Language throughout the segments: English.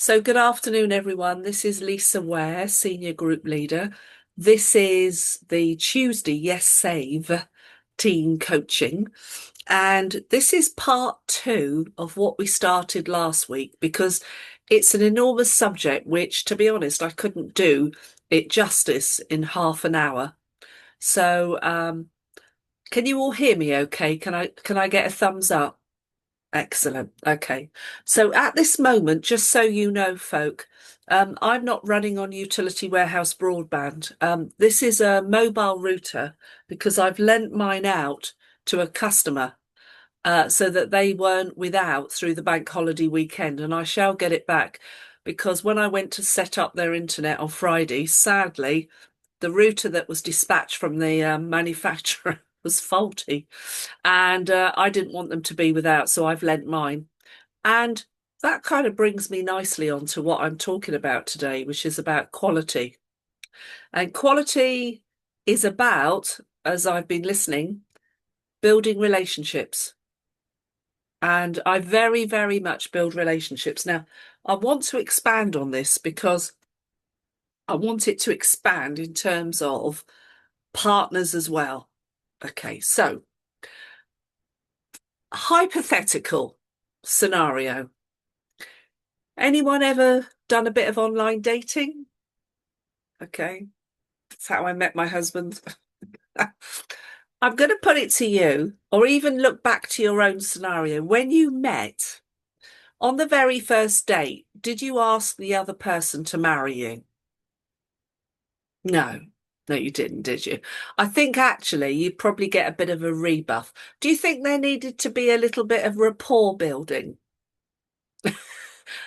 So, good afternoon, everyone. This is Lisa Ware, Senior Group Leader. This is the Tuesday Yessave team coaching. And this is part two of what we started last week because it's an enormous subject, which, to be honest, I couldn't do it justice in half an hour. So, can you all hear me okay? Can I get a thumbs up? Excellent. Okay. So at this moment, just so you know, folk, I'm not running on utility warehouse broadband. This is a mobile router because I've lent mine out to a customer so that they weren't without through the bank holiday weekend, and I shall get it back because when I went to set up their internet on Friday, sadly, the router that was dispatched from the manufacturer was faulty, and I didn't want them to be without, so I've lent mine. And that kind of brings me nicely on to what I'm talking about today, which is about quality. And quality is about, as I've been listening, building relationships. And I very, very much build relationships. Now, I want to expand on this because I want it to expand in terms of partners as well. Okay, so hypothetical scenario. Anyone ever done a bit of online dating? Okay, that's how I met my husband. I'm going to put it to you, or even look back to your own scenario. When you met on the very first date, did you ask the other person to marry you? No, no, you didn't, did you? I think actually you'd probably get a bit of a rebuff. Do you think there needed to be a little bit of rapport building?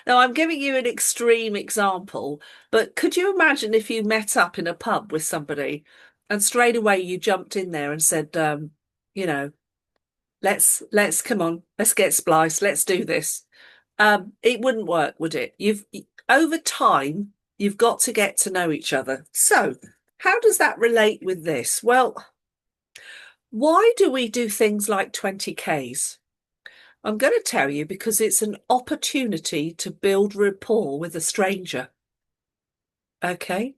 Now, I'm giving you an extreme example, but could you imagine if you met up in a pub with somebody and straight away you jumped in there and said, you know, let's come on, let's get spliced, let's do this. It wouldn't work, would it? You've over time, you've got to get to know each other. So, how does that relate with this? Well, why do we do things like 20Ks? I'm going to tell you because it's an opportunity to build rapport with a stranger. Okay.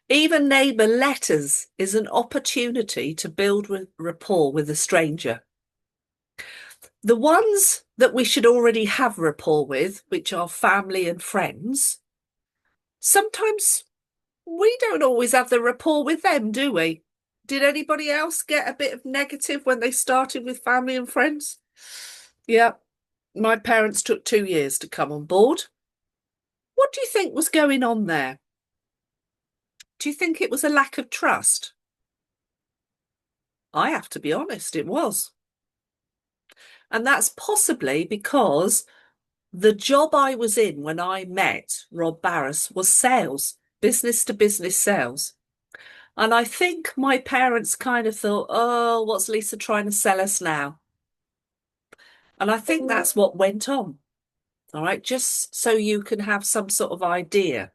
Even neighbour letters is an opportunity to build rapport with a stranger. The ones that we should already have rapport with, which are family and friends, sometimes we don't always have the rapport with them, do we? Did anybody else get a bit of negative when they started with family and friends? Yeah, my parents took 2 years to come on board. What do you think was going on there? Do you think it was a lack of trust? I have to be honest, it was. And that's possibly because the job I was in when I met Rob Barras was sales, business to business sales. And I think my parents kind of thought, oh, what's Lisa trying to sell us now? And I think that's what went on. All right, just so you can have some sort of idea.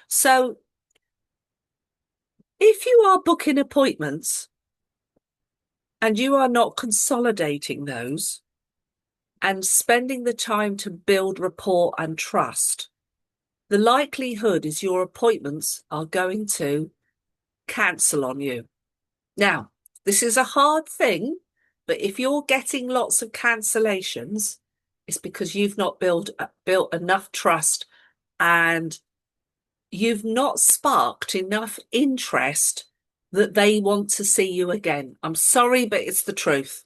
So if you are booking appointments and you are not consolidating those and spending the time to build rapport and trust, the likelihood is your appointments are going to cancel on you. Now, this is a hard thing, but if you're getting lots of cancellations, it's because you've not built enough trust and you've not sparked enough interest that they want to see you again. I'm sorry, but it's the truth.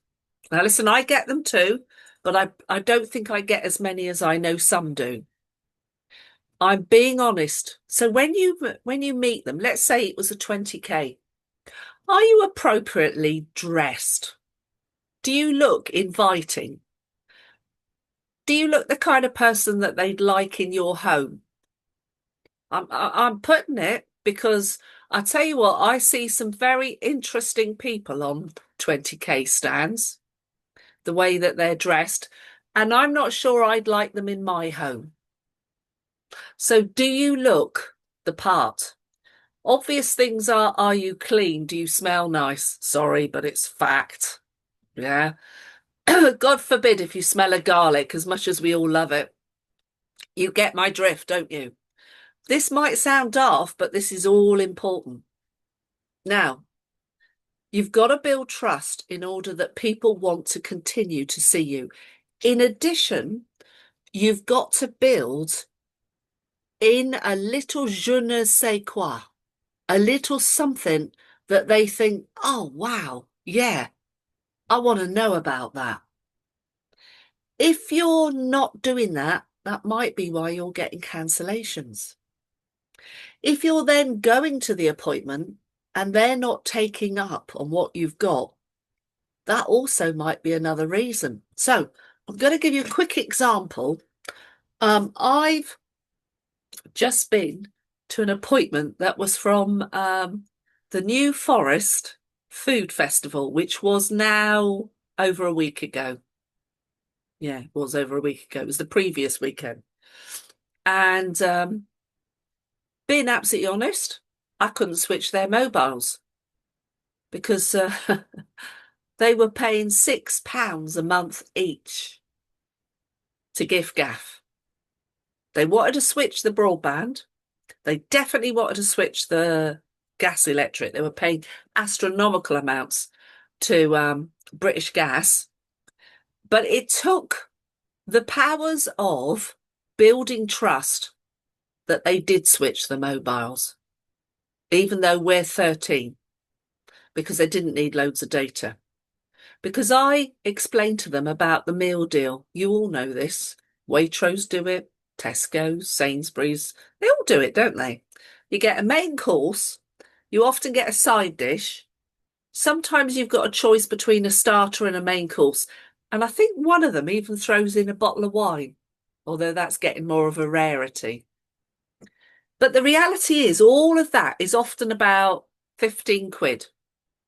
Now, listen, I get them too, but I don't think I get as many as I know some do. I'm being honest. So when you meet them, let's say it was a 20K, are you appropriately dressed? Do you look inviting? Do you look the kind of person that they'd like in your home? I'm putting it because I tell you what, I see some very interesting people on 20K stands, the way that they're dressed, and I'm not sure I'd like them in my home. So do you look the part? Obvious things are you clean? Do you smell nice? Sorry, but it's fact. Yeah. God forbid if you smell a garlic as much as we all love it. You get my drift, don't you? This might sound daft, but this is all important. Now, you've got to build trust in order that people want to continue to see you. In addition, you've got to build in a little je ne sais quoi, a little something that they think, oh, wow, yeah, I want to know about that. If you're not doing that, that might be why you're getting cancellations. If you're then going to the appointment and they're not taking up on what you've got, that also might be another reason. So I'm going to give you a quick example. I've just been to an appointment that was from the New Forest Food Festival, which was now over a week ago. Yeah, it was over a week ago. It was the previous weekend. And being absolutely honest, I couldn't switch their mobiles because they were paying £6 a month each to gift gaff. They wanted to switch the broadband. They definitely wanted to switch the gas electric. They were paying astronomical amounts to British Gas. But it took the powers of building trust that they did switch the mobiles, even though we're 13, because they didn't need loads of data. Because I explained to them about the meal deal. You all know this. Waitrose do it, Tesco's, Sainsbury's, they all do it, don't they? You get a main course, you often get a side dish. Sometimes you've got a choice between a starter and a main course. And I think one of them even throws in a bottle of wine, although that's getting more of a rarity. But the reality is, all of that is often about 15 quid.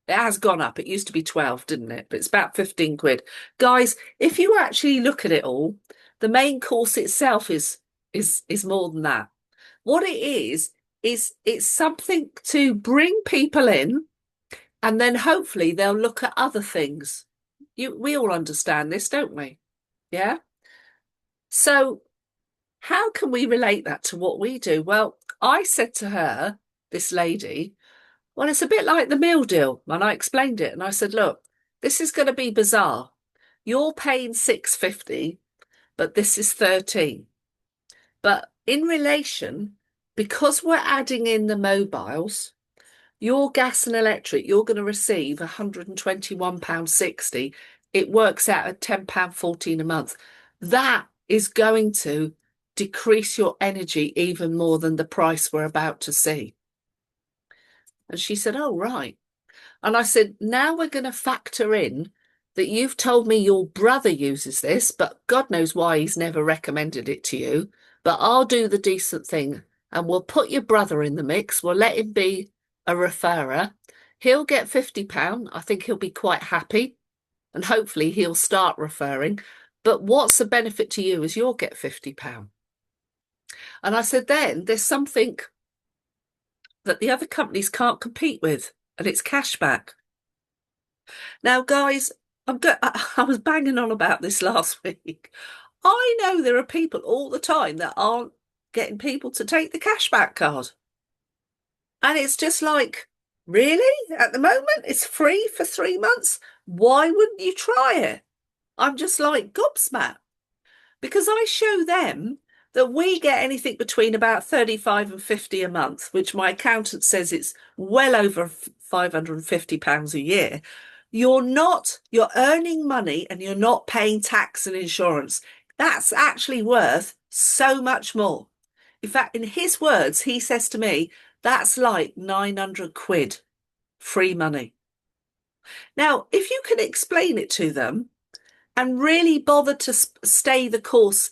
It has gone up. It used to be 12, didn't it? But it's about 15 quid. Guys, if you actually look at it all, the main course itself is more than that. What it is it's something to bring people in, and then hopefully they'll look at other things. We all understand this, don't we? Yeah. So how can we relate that to what we do? Well, I said to her, this lady, well, it's a bit like the meal deal. And I explained it. And I said, look, this is going to be bizarre. You're paying £6.50, but this is 13. But in relation, because we're adding in the mobiles, your gas and electric, you're going to receive £121.60. It works out at £10.14 a month. That is going to decrease your energy even more than the price we're about to see. And she said, oh, right. And I said, now we're going to factor in that you've told me your brother uses this, but God knows why he's never recommended it to you. But I'll do the decent thing and we'll put your brother in the mix. We'll let him be a referrer. He'll get £50. I think he'll be quite happy and hopefully he'll start referring. But what's the benefit to you is you'll get £50. And I said, then there's something that the other companies can't compete with, and it's cashback. Now, guys, I was banging on about this last week. I know there are people all the time that aren't getting people to take the cashback card. And it's just like, really? At the moment, it's free for 3 months. Why wouldn't you try it? I'm just like gobsmacked because I show them that we get anything between about 35 and 50 a month, which my accountant says it's well over £550 a year. You're earning money and you're not paying tax and insurance. That's actually worth so much more. In fact, in his words, he says to me, that's like 900 quid free money. Now, if you can explain it to them and really bother to stay the course,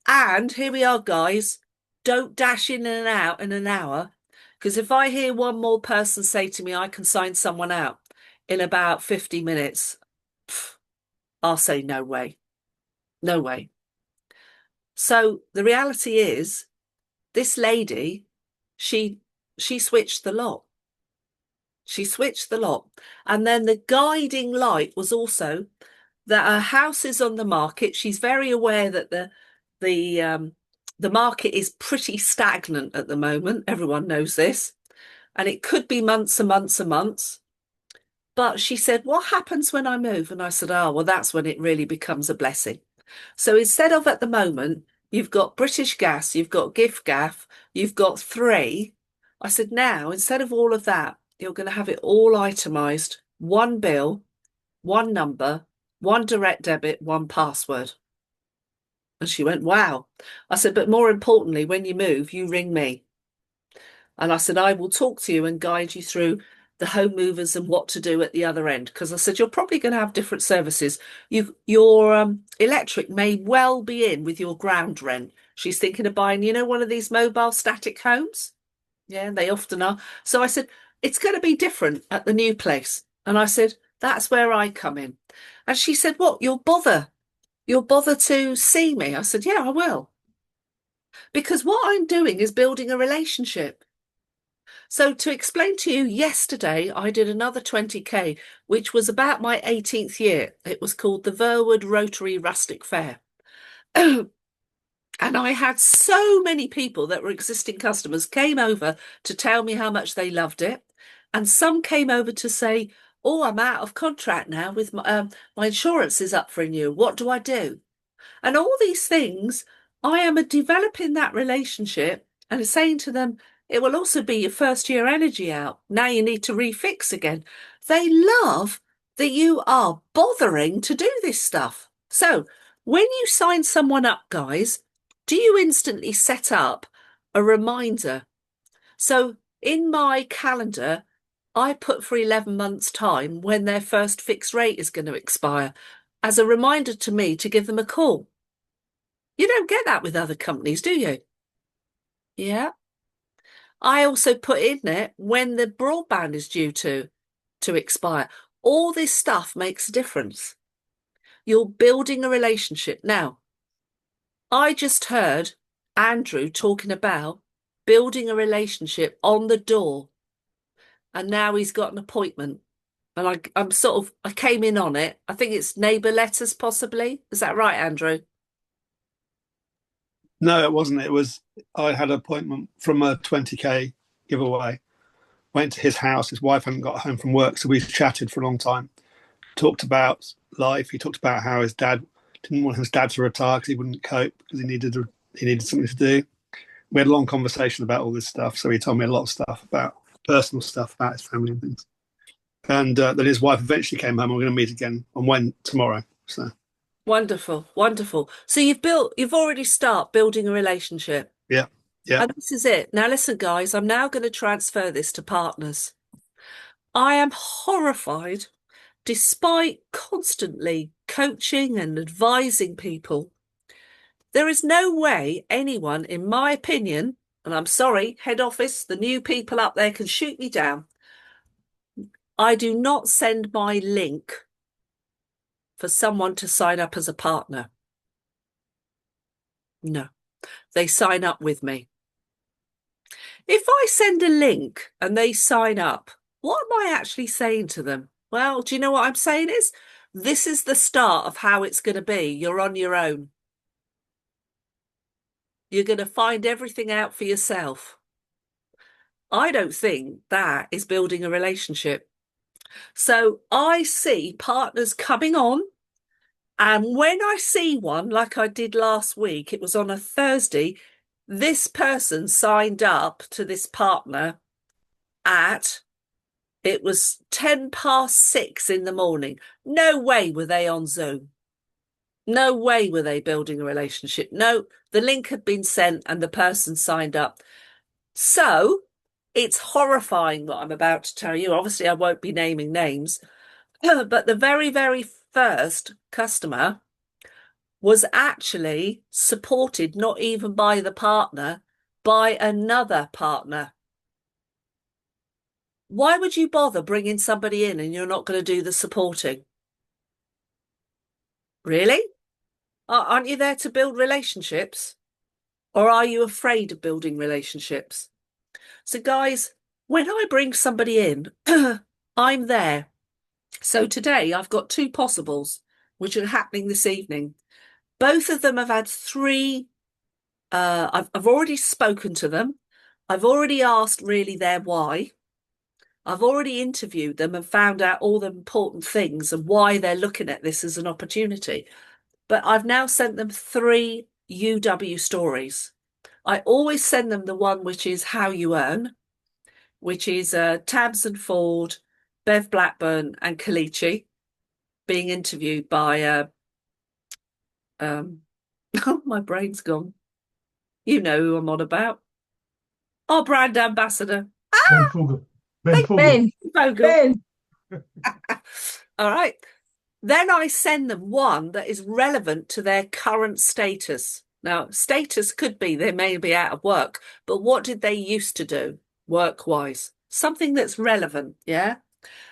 and here we are, guys, don't dash in and out in an hour, because if I hear one more person say to me, I can sign someone out in about 50 minutes, I'll say, no way, no way. So the reality is, this lady, she switched the lot. She switched the lot. And then the guiding light was also that her house is on the market. She's very aware that the the market is pretty stagnant at the moment. Everyone knows this. And it could be months and months and months. But she said, what happens when I move? And I said, oh, well, that's when it really becomes a blessing. So instead of at the moment, you've got British Gas, you've got Gift Gaff, you've got three. I said, now, instead of all of that, you're going to have it all itemized, one bill, one number, one direct debit, one password. And she went, wow. I said, but more importantly, when you move, you ring me. And I said, I will talk to you and guide you through the home movers and what to do at the other end. Because I said, you're probably going to have different services. Your electric may well be in with your ground rent. She's thinking of buying, one of these mobile static homes. Yeah, they often are. So I said, it's going to be different at the new place. And I said, that's where I come in. And she said, what? You'll bother to see me? I said, yeah, I will. Because what I'm doing is building a relationship. So to explain to you, yesterday I did another 20k, which was about my 18th year. It was called the Verwood Rotary Rustic Fair. And I had so many people that were existing customers came over to tell me how much they loved it. And some came over to say, oh, I'm out of contract now with my insurance is up for renewal. What do I do? And all these things, I am developing that relationship and saying to them, it will also be your first year energy out. Now you need to refix again. They love that you are bothering to do this stuff. So when you sign someone up, guys, do you instantly set up a reminder? So in my calendar, I put for 11 months' time when their first fixed rate is going to expire as a reminder to me to give them a call. You don't get that with other companies, do you? Yeah. I also put in it when the broadband is due to expire. All this stuff makes a difference. You're building a relationship. Now, I just heard Andrew talking about building a relationship on the door, and now he's got an appointment. And I came in on it. I think it's neighbour letters, possibly. Is that right, Andrew? No, it wasn't. I had an appointment from a 20k giveaway. Went to his house. His wife hadn't got home from work, so we chatted for a long time. Talked about life. He talked about how his dad didn't want his dad to retire because he wouldn't cope because he needed something to do. We had a long conversation about all this stuff. So he told me a lot of stuff about personal stuff about his family and things. And then his wife eventually came home. We're going to meet again on tomorrow. So Wonderful, wonderful. So you've already started building a relationship. yeah, yeah. And this is it. Now listen, guys, I'm now going to transfer this to partners. I am horrified, despite constantly coaching and advising people. There is no way anyone, in my opinion, and I'm sorry, head office, the new people up there can shoot me down. I do not send my link for someone to sign up as a partner. No, they sign up with me. If I send a link and they sign up, what am I actually saying to them? Well, do you know what I'm saying is, this is the start of how it's going to be. You're on your own. You're going to find everything out for yourself. I don't think that is building a relationship. So I see partners coming on. And when I see one, like I did last week, it was on a Thursday, this person signed up to this partner it was 6:10 in the morning. No way were they on Zoom. No way were they building a relationship. No, the link had been sent and the person signed up. So it's horrifying what I'm about to tell you. Obviously, I won't be naming names, but the very, very first customer was actually supported, not even by the partner, by another partner. Why would you bother bringing somebody in and you're not going to do the supporting? Really? Aren't you there to build relationships? Or are you afraid of building relationships? So, guys, when I bring somebody in, I'm there. So today I've got two possibles, which are happening this evening. Both of them have had 3 I've already spoken to them. I've already asked really their why. I've already interviewed them and found out all the important things and why they're looking at this as an opportunity. But I've now sent them 3 UW stories. I always send them the one which is how you earn, which is Tabs and Ford, Bev Blackburn, and Kalichi being interviewed by oh, my brain's gone. You know who I'm on about. Our brand ambassador. Ben Ah, Fogel. Ben thank Fogel. you, Ben, Vogel. Ben. All right. Then I send them one that is relevant to their current status. Now, status could be they may be out of work, but what did they used to do work-wise? Something that's relevant, yeah?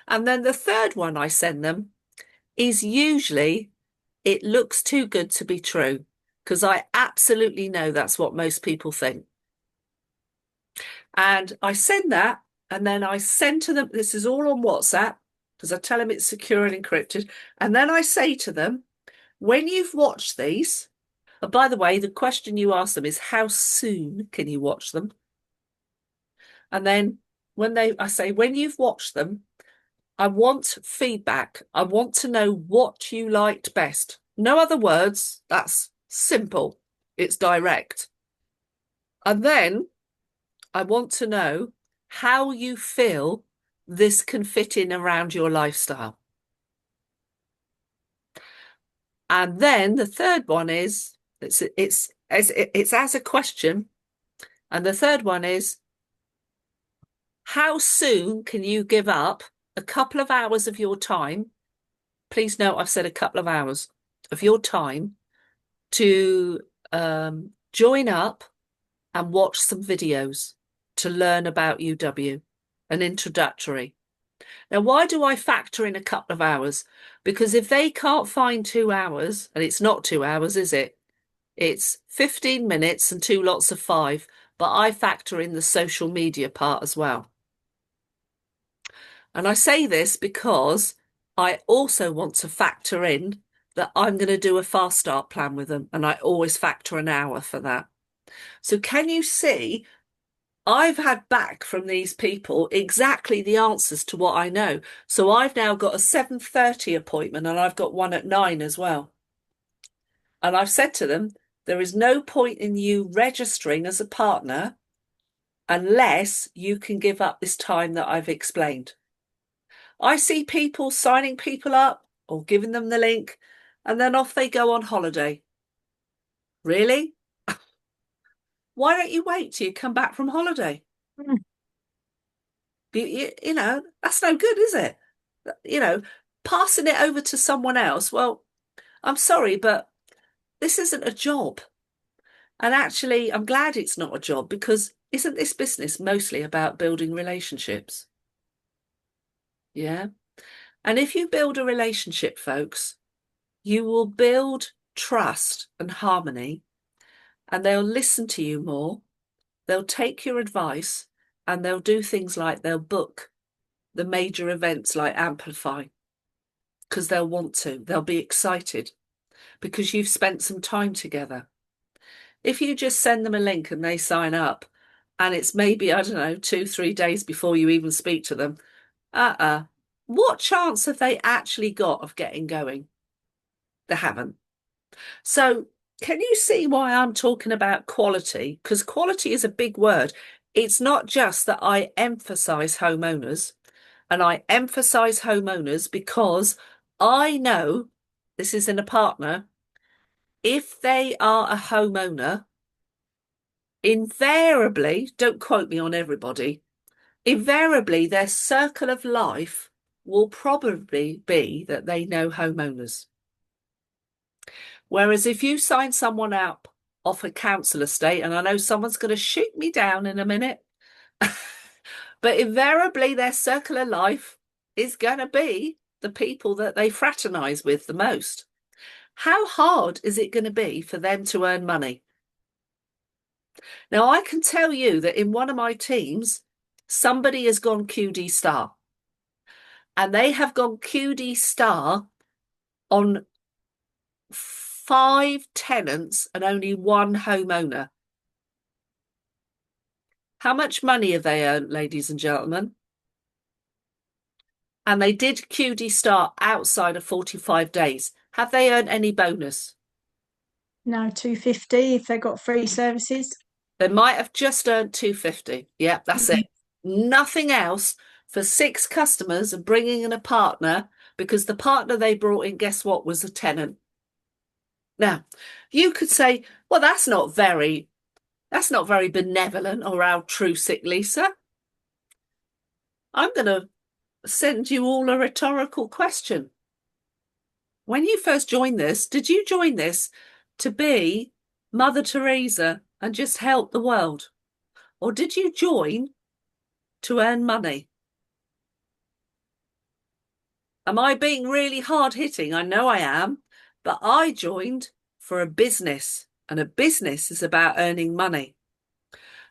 And then the third one I send them is usually it looks too good to be true, because I absolutely know that's what most people think. And I send that, and then I send to them, this is all on WhatsApp, because I tell them it's secure and encrypted. And then I say to them, when you've watched these, and by the way, the question you ask them is how soon can you watch them? And then I say, when you've watched them, I want feedback. I want to know what you liked best. No other words. That's simple. It's direct. And then I want to know how you feel this can fit in around your lifestyle. And then the third one is it's as a question. And the third one is how soon can you give up a couple of hours of your time? Please note I've said a couple of hours of your time to join up and watch some videos to learn about UW, an introductory. Now, why do I factor in a couple of hours? Because if they can't find 2 hours, and it's not 2 hours, is it? It's 15 minutes and 2 lots of 5, but I factor in the social media part as well. And I say this because I also want to factor in that I'm going to do a fast start plan with them, and I always factor an hour for that. So can you see, I've had back from these people exactly the answers to what I know. So I've now got a 7:30 appointment, and I've got one at 9 as well. And I've said to them, there is no point in you registering as a partner unless you can give up this time that I've explained. I see people signing people up or giving them the link, and then off they go on holiday. Really? Why don't you wait till you come back from holiday? You know, that's no good, is it? You know, passing it over to someone else. Well, I'm sorry, but this isn't a job. And actually, I'm glad it's not a job, because isn't this business mostly about building relationships? Yeah. And if you build a relationship, folks, you will build trust and harmony, and they'll listen to you more. They'll take your advice, and they'll do things like they'll book the major events like Amplify, because they'll want to. They'll be excited because you've spent some time together. If you just send them a link and they sign up, and it's maybe, I don't know, 2, 3 days before you even speak to them, what chance have they actually got of getting going? They haven't. So can you see why I'm talking about quality? Because quality is a big word. It's not just that I emphasize homeowners, and I emphasize homeowners because I know this is in a partner. If they are a homeowner, invariably, don't quote me on everybody, invariably their circle of life will probably be that they know homeowners. Whereas if you sign someone up off a council estate, and I know someone's going to shoot me down in a minute, but invariably their circle of life is going to be the people that they fraternize with the most. How hard is it going to be for them to earn money? Now, I can tell you that in one of my teams, somebody has gone QD Star, and they have gone QD Star on 5 tenants and only 1 homeowner. How much money have they earned, ladies and gentlemen? And they did QD start outside of 45 days. Have they earned any bonus? No, 250 if they got free services. They might have just earned 250. Yeah, that's Mm. it. Nothing else for 6 customers and bringing in a partner because the partner they brought in, guess what, was a tenant. Now, you could say, well, that's not very benevolent or altruistic, Lisa. I'm going to send you all a rhetorical question. When you first joined this, did you join this to be Mother Teresa and just help the world? Or did you join to earn money? Am I being really hard hitting? I know I am, but I joined for a business, and a business is about earning money.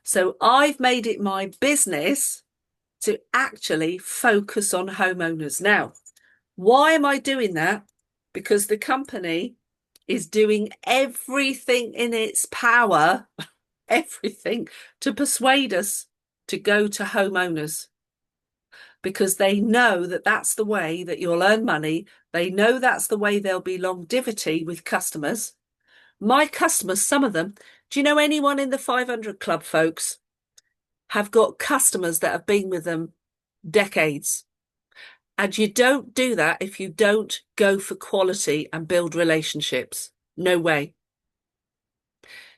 So I've made it my business to actually focus on homeowners. Now, why am I doing that? Because the company is doing everything in its power, everything to persuade us to go to homeowners because they know that that's the way that you'll earn money. They know that's the way there'll be longevity with customers. My customers, some of them, do you know anyone in the 500 Club, folks, have got customers that have been with them decades. And you don't do that if you don't go for quality and build relationships. No way.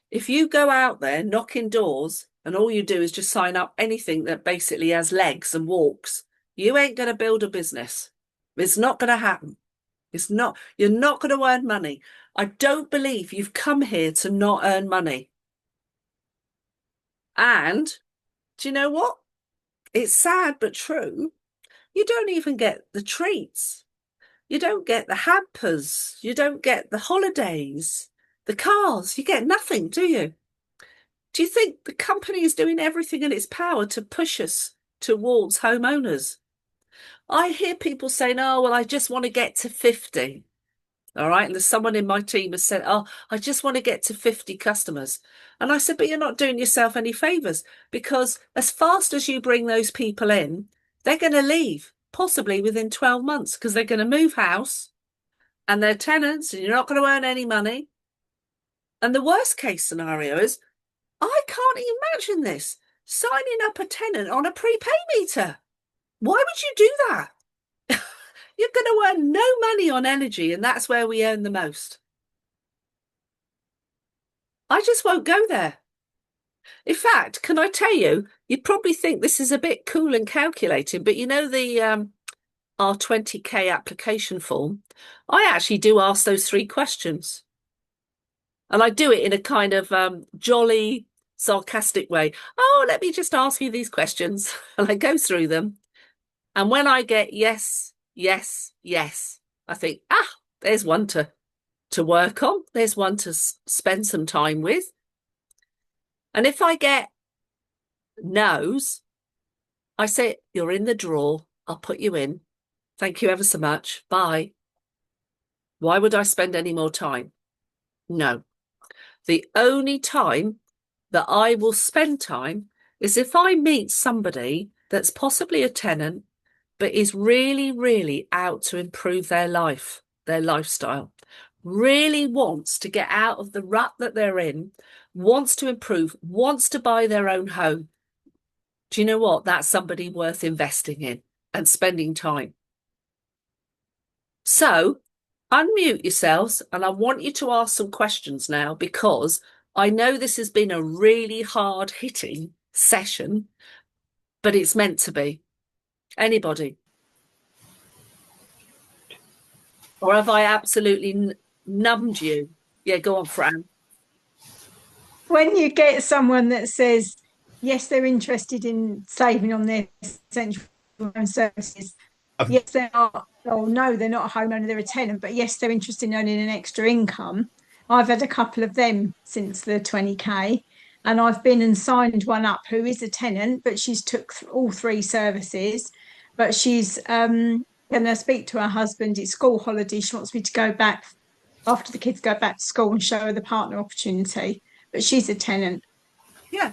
If you go out there knocking doors and all you do is just sign up anything that basically has legs and walks, you ain't going to build a business. It's not going to happen. You're not going to earn money. I don't believe you've come here to not earn money. And do you know what? It's sad but true. You don't even get the treats. You don't get the hampers. You don't get the holidays, the cars. You get nothing, do you? Do you think the company is doing everything in its power to push us towards homeowners? I hear people saying, oh, well, I just want to get to 50. All right. And there's someone in my team has said, oh, I just want to get to 50 customers. And I said, but you're not doing yourself any favors because as fast as you bring those people in, they're going to leave, possibly within 12 months, because they're going to move house and they're tenants and you're not going to earn any money. And the worst case scenario is, I can't imagine this, signing up a tenant on a prepay meter. Why would you do that? You're going to earn no money on energy, and that's where we earn the most. I just won't go there. In fact, can I tell you, you'd probably think this is a bit cool and calculating, but you know the our 20K application form, I actually do ask those 3 questions. And I do it in a kind of jolly, sarcastic way. Oh, let me just ask you these questions. And I go through them. And when I get yes, yes, yes, I think, there's one to work on. There's one to spend some time with. And if I get no's, I say, you're in the draw. I'll put you in. Thank you ever so much. Bye. Why would I spend any more time? No. The only time that I will spend time is if I meet somebody that's possibly a tenant, but is really, really out to improve their life, their lifestyle, really wants to get out of the rut that they're in, wants to improve, wants to buy their own home. Do you know what? That's somebody worth investing in and spending time. So unmute yourselves, and I want you to ask some questions now because I know this has been a really hard hitting session, but it's meant to be. Anybody? Or have I absolutely numbed you? Yeah, go on, Fran. When you get someone that says, yes, they're interested in saving on their essential home services, yes, they are, or no, they're not a homeowner, they're a tenant, but yes, they're interested in earning an extra income. I've had a couple of them since the 20K, and I've been and signed one up who is a tenant, but she's took all 3 services, but she's going to speak to her husband. It's school holiday. She wants me to go back after the kids go back to school and show her the partner opportunity, but she's a tenant. Yeah.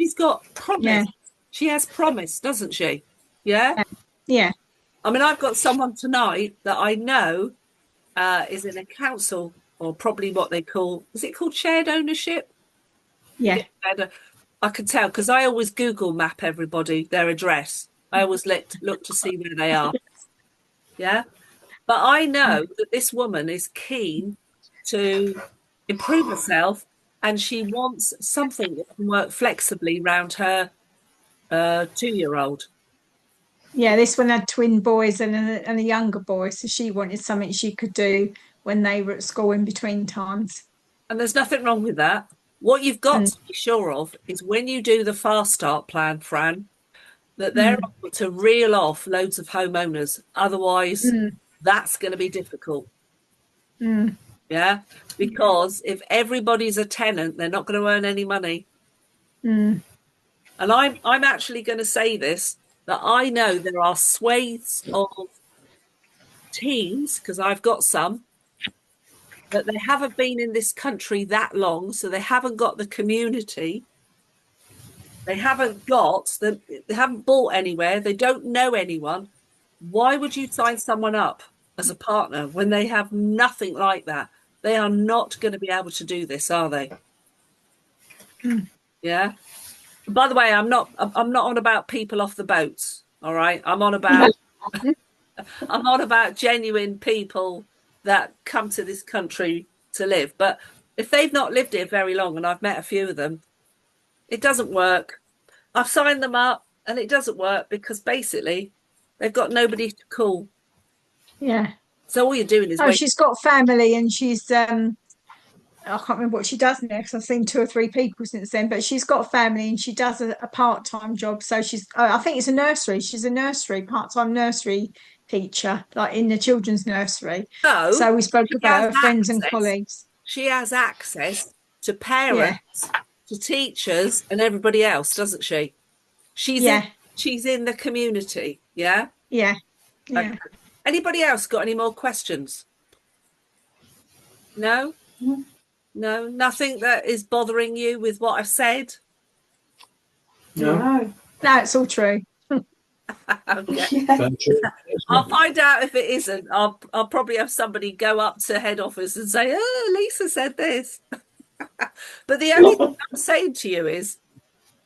She's got promise. Yeah. She has promise, doesn't she? Yeah. Yeah. I mean, I've got someone tonight that I know is in a council, or probably what they call, is it called shared ownership? Yeah. I can tell because I always Google map everybody, their address. I always look to see where they are. Yeah. But I know that this woman is keen to improve herself, and she wants something that can work flexibly around her 2-year-old. Yeah, this one had twin boys and a younger boy, so she wanted something she could do when they were at school in between times. And there's nothing wrong with that. What you've got And to be sure of is when you do the Fast Start plan, Fran, that they're mm, able to reel off loads of homeowners. Otherwise, mm, that's going to be difficult. mm, Yeah. Because if everybody's a tenant, they're not going to earn any money. mm, And I'm actually going to say this, that I know there are swathes of teens, because I've got some, that they haven't been in this country that long, so they haven't got the community. They haven't they haven't bought anywhere. They don't know anyone. Why would you sign someone up as a partner when they have nothing like that? They are not going to be able to do this, are they? mm. Yeah. By the way, I'm not on about people off the boats. All right. I'm on about genuine people that come to this country to live. But if they've not lived here very long, and I've met a few of them, it doesn't work. I've signed them up and it doesn't work because basically they've got nobody to call. Yeah. So all you're doing is Oh, waiting. she's got family and she's I can't remember what she does now because I've seen 2 or 3 people since then, but she's got family and she does a part-time job. So she's, I think it's a nursery. She's a nursery, part-time nursery teacher, like in the children's nursery. So So we spoke she about has her friends and access. colleagues. She has access to Yeah, parents, to teachers, and everybody else, doesn't she? She's in yeah, she's in the community. Yeah. yeah, Okay. yeah. Anybody else got any more questions? No? No? Nothing that is bothering you with what I've said? No. No, it's all true. Okay. Yeah. Very true. I'll find out if it isn't. I'll probably have somebody go up to head office and say, "Oh, Lisa said this." But the only thing I'm saying to you is,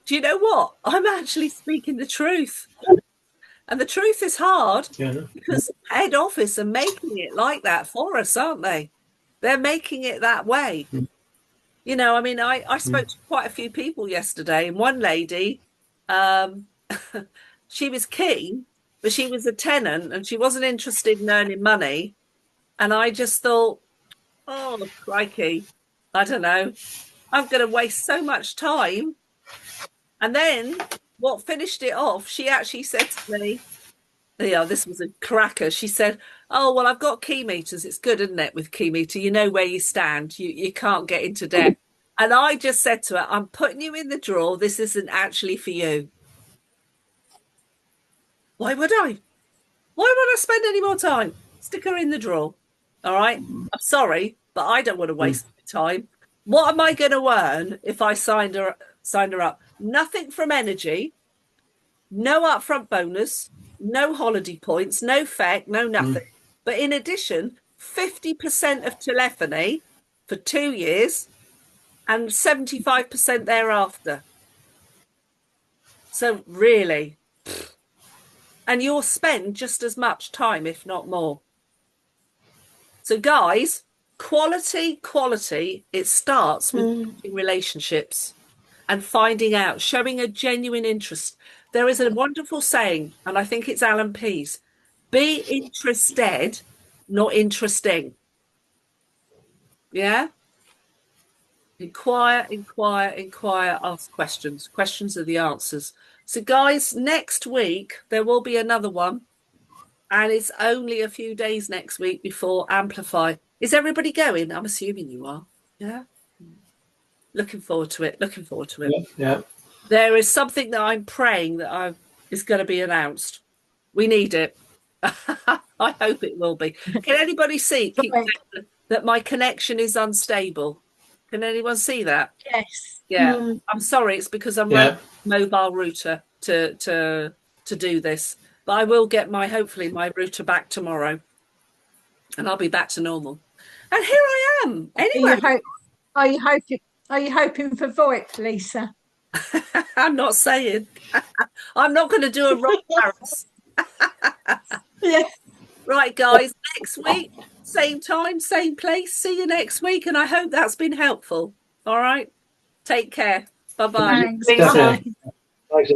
do you know what? I'm actually speaking the truth. And the truth is hard Yeah. because head office are making it like that for us, aren't they? They're making it that way. You know, I mean, I spoke to quite a few people yesterday, and one lady, um, she was keen, but she was a tenant and she wasn't interested in earning money. And I just thought, oh, crikey, I don't know. I'm going to waste so much time. And then what finished it off, she actually said to me, yeah, this was a cracker. She said, "Oh, well, I've got key meters. It's good, isn't it, with key meter? You know where you stand. You can't get into debt." And I just said to her, "I'm putting you in the drawer. This isn't actually for you." Why would I? Why would I spend any more time? Stick her in the drawer. All right. I'm sorry, but I don't want to waste my time. What am I going to earn if I signed her up? Nothing from energy, no upfront bonus, no holiday points, no FEC, no nothing. But in addition, 50% of telephony for 2 years and 75% thereafter. So really, and you'll spend just as much time, if not more. So guys, quality, it starts with relationships and finding out, showing a genuine interest. There is a wonderful saying, and I think it's Alan Pease, be interested, not interesting. Yeah? Inquire, ask questions. Questions are the answers. So guys, next week, there will be another one. And it's only a few days next week before Amplify. Is everybody going? I'm assuming you are. Yeah. Looking forward to it. Yeah. There is something that I'm praying that is going to be announced. We need it. I hope it will be. Can anybody see Right. that my connection is unstable? Can anyone see that? Yes. Yeah. I'm sorry, it's because I'm running a mobile router to do this. But I will get hopefully my router back tomorrow. And I'll be back to normal. And here I am. Anyway. Are you hoping for VoIP, Lisa? I'm not saying. I'm not going to do a Rob Harris. Yeah. Right, guys. Next week, same time, same place. See you next week. And I hope that's been helpful. All right. Take care. Bye-bye. Thanks. Bye. Thanks.